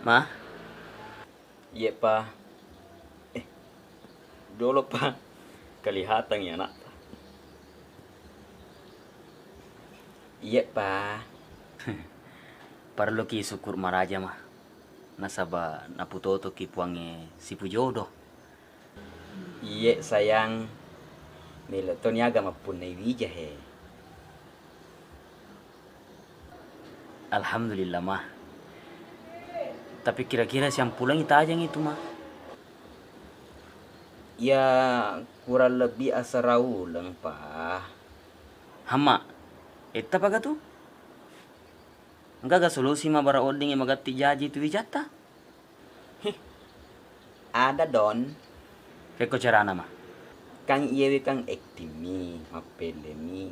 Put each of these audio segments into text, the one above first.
Ma, Iya, Pa. Eh, dulu, Pa. Kelihatan ya, nak. Iya, Pa. perlu ki syukur maraja mah. Nasaba naputoto ki puange si pujodoh. Iya, sayang. Nila to niaga mapun na iwija he. Alhamdulillah mah. Tapi kira-kira siang pulang ita aja itu mah. Ya, kurang lebih asa ulang, Pa. Hama, eta paga tuh? Enggak ga solusi mah bara oding yang magati jaji itu wijata. Ada don. Keko carana mah. Kang iyewe kang ektimi, mapele mi.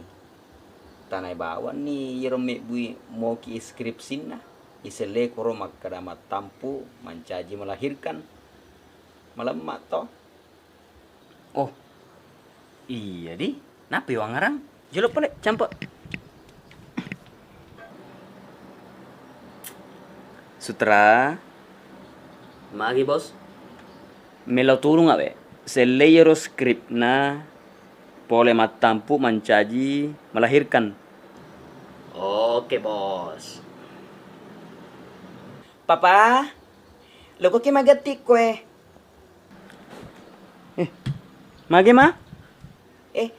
Tanay bawan ni yerome bui mau ki skripsin na. Isele koro makada matampu mancaji melahirkan. Malamat to. Oh, iya di. Napa yang ngarang? Jelok pale, campak. Sutra. Magi bos. Melo tulung abe. Seleyero skrip na pole matampu mancaji melahirkan. Oke bos. Papa, loko ki magati kwe. Magi mah? Eh,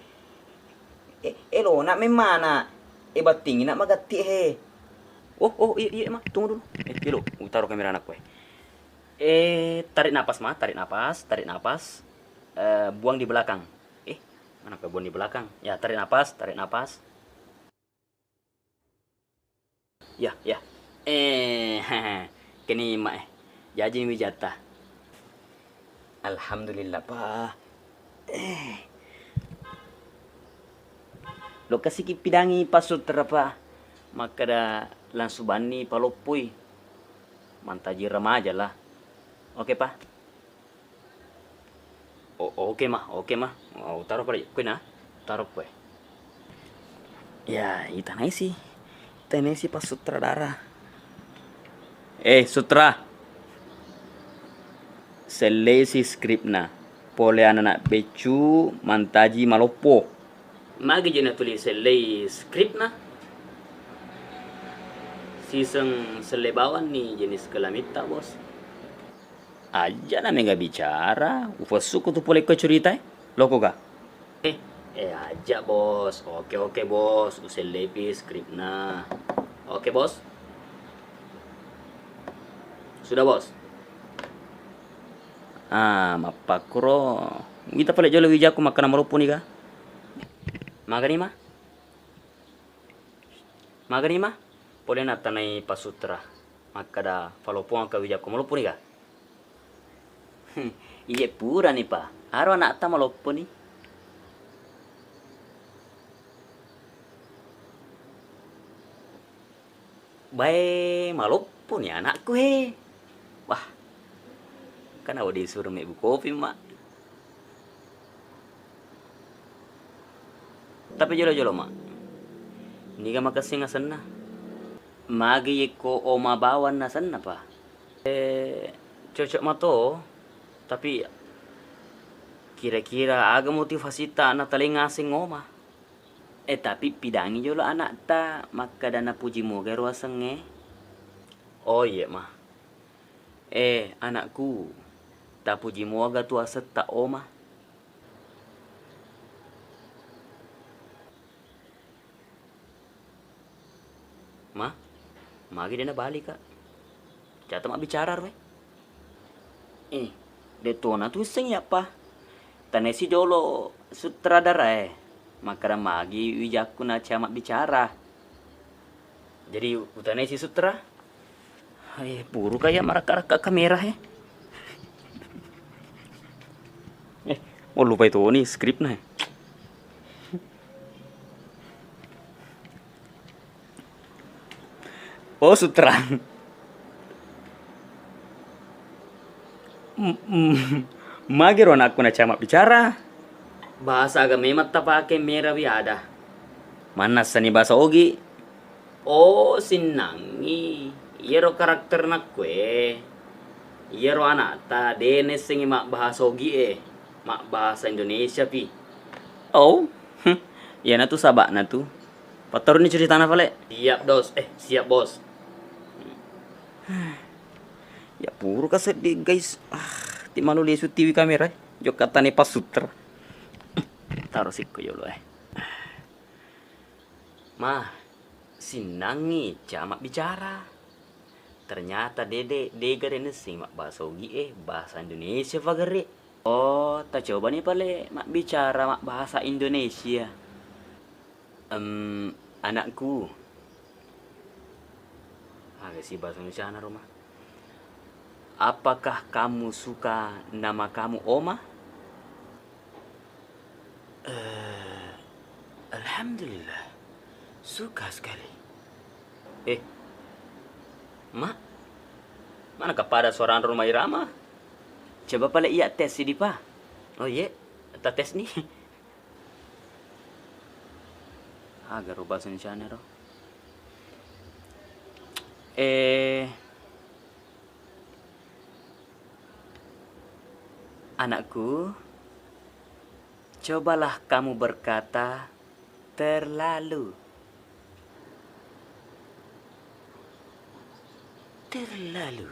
elo na me mana. Batingi na magati he. Oh, iya mah, tunggu dulu. Dulu, taruh kamera anak gue. Tarik napas mah, tarik napas. Buang di belakang. Mana buang di belakang? Ya, tarik napas. Ya. Kini mak Jaji wijata. Alhamdulillah, Pa. Lo kasih kipidangi pasut terapa. Maka da langsung bani palopui. Mantaji remaja lah. Oke, Pak. Oke mah. Taruh pada kue nah. Taruh kue. Ya, itanai sih. Pas sutradara. Sutra. Selesi skrip na. Pole anak becu mantaji malopo. Magi jena tulis selei skrip na. Season selebawan nih jenis kelamita bos. Aja na nggak bicara. Ufasuku tuh pole kau cerita loko ga? Aja bos. Oke bos. Uselepi skrip na. Oke bos. Sudah bos. Mapakro. Kita pala jolo wijaku makan malupo nih ga? Magani mah? Pole na tanay pasutra. Makada falopong ka wijaku malupo nih ga? Iya pura nih pa. Aro anak ta malupo nih. Bae malupo nih anakku he. Wah. Kan aku disuruh ibu kopi mak. Tapi jolo mak. Ini ka makasih nga sana. Magi ko o mabawan na sana pa. Cocok mato. Tapi kira-kira aga motivasi ta na talingasing ngoma. Tapi pidangi jolo anak ta makadana puji mo garo aseng. Oh iya mah. Anakku. Ta puji mo aga tu aset ta oma. Ma, magi dia na balik kak. Cata mak bicara we. Detona tu iseng ya pa. Tanesi jolo sutradara Makara magi wijaku na camak bicara. Jadi utanesi sutra. Buru kayak maraka-raka kamera lupa itu nih skrip nah. Oh sutra. Magiro na ako na camak bicara. Bahasa agama mata pakai merah ada. Mana sani bahasa ogi? Oh sinangi. Iyero karakter na kwe. Iyero anak ta denes sing mak bahasa ogi mak bahasa Indonesia pi. Oh, ya na tu sabak na tu. Pator ni cerita na pale. Siap dos, siap bos. Ya puro ka sedih guys. Ti malu lesu TV kamera. Jok kata ni pasutra. Taruh sikko yolo Mah, sinangi camak bicara. Ternyata dede dega dene sing mak bahasa ogi bahasa Indonesia pagari. Oh, tak coba nih pale mak bicara mak bahasa Indonesia. Anakku. Agak sih bahasa Indonesia anak rumah. Apakah kamu suka nama kamu Oma? Alhamdulillah. Suka sekali. Mak, mana kepada seorang rumah irama? Coba pala iya tes si Dipa. Oh iya, kita tes nih. Agar rubah senjana ro. Anakku, cobalah kamu berkata terlalu. Terlalu.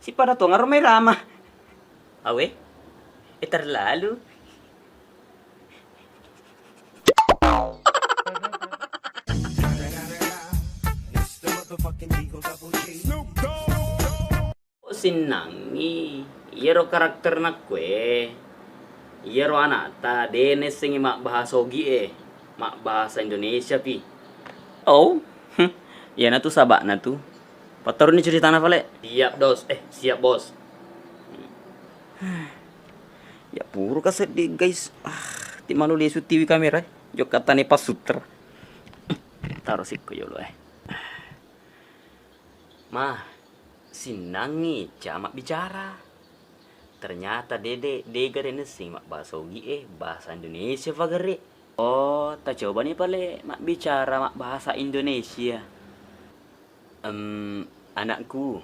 Si pada tuh ngaruh merama. Awe? Terlalu. Sinangi. Iyero karakter na kwe. Iyero anak ta denes sing mak bahasa ogi mak bahasa Indonesia pi. Oh, ya na tu sabak na tu. Pator ni cerita na pale. Siap dos, siap bos. Ya puro ka sedih guys. Ti malu lesu TV kamera. Jok kata ni pasutra. Taruh sikko yolo Mah, sinangi camak bicara. Ternyata dega dene sing mak bahasa ogi bahasa Indonesia pagari. Oh, tak coba nih pale mak bicara mak bahasa Indonesia. Anakku.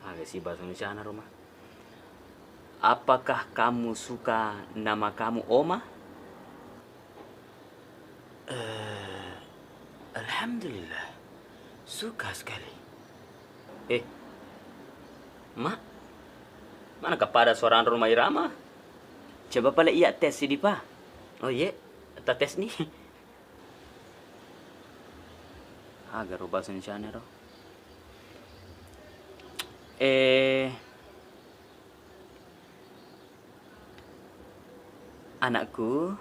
Agak sih bahasa Indonesia anak rumah. Apakah kamu suka nama kamu Oma? Alhamdulillah. Suka sekali. Mak, mana kepada seorang rumah irama? Coba pala iya tes si Dipa. Oh iya, kita tes nih. Agar rubah senjana ro. Anakku,